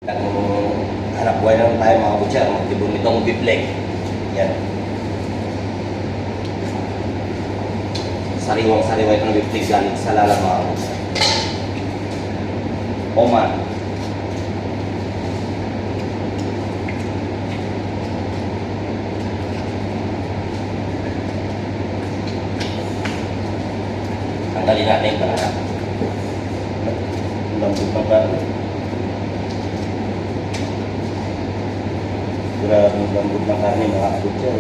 Hanap buhay naman tayo mga butcher, magtibon nitong beef leg. Yan. Sariwang-sariwa itong beef leg galing sa lalang mga butcher. Oman. Tanggalin natin yung pangarap. Lambot ng karne. Grabe yung lambot ng karne mga butcher.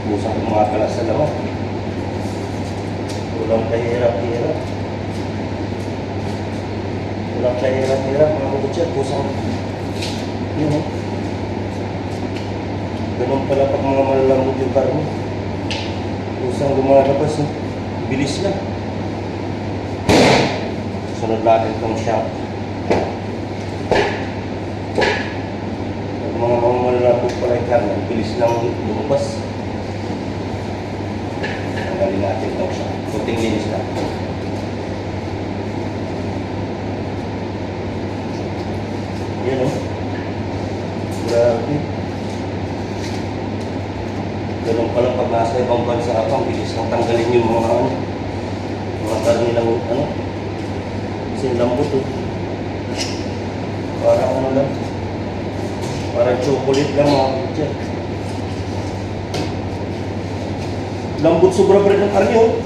Pusang kumakalas sa laman. Walang kahirap-hirap. Walang kahirap-hirap mga butcher. Pusang yun eh. Ganun pala pag mga malalambot yung karne. Pusang lumalabas eh. Bilis lang. Sunod natin itong shank. Pag mga malalapot pala yung karne, bilis lang lumabas. Tanggalin natin itong shank. Kunting linis lang. Yan o. Grabe. Ganun pala pag nasa ibang bansa ako, bilis lang tanggalin yung mga karne lang kasi lambot o. Parang ano lang. Parang chocolate lang mga butcher. Lambot sobra pa rin ng karne o.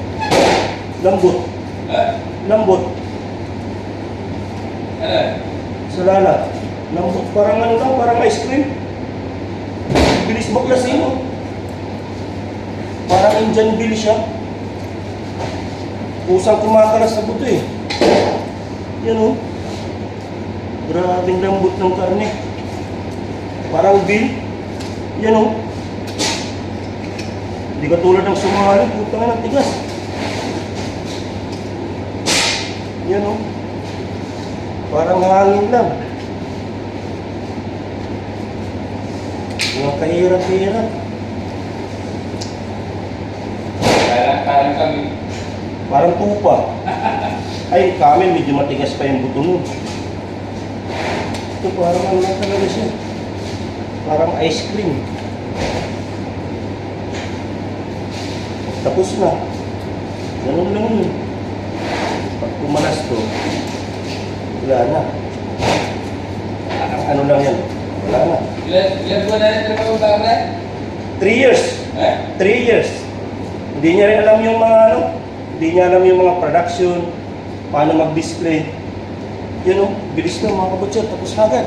Lambot. Lambot. Sa lala. Lambot. Parang ano lang, parang ice cream. Bilis baklasin o. Parang Indian bill siya. Pusang kumakalas na buto eh. Yan o. Grabing lambot ng karne. Parang bill. Yan o. Hindi katulad ng sumali. Putang na tigas. Yan o. Parang hangin lang. Mga kahirap-hirap. Parang kami. Parang tupa. Ay, kami medyo matigas pa yung buto nun. Ito parang ano lang talaga siya. Parang ice cream. Tapos na. Ganun lang yun. Pag pumalas to, wala na. Ano lang yan. Wala na. Ilan buwan na rin trabaho ba ka? 3 years. 3 years. Hindi niya rin alam yung mga hindi niya alam yung mga production, paano mag-display. Yun o, bilis na mga kabutser, tapos na agad.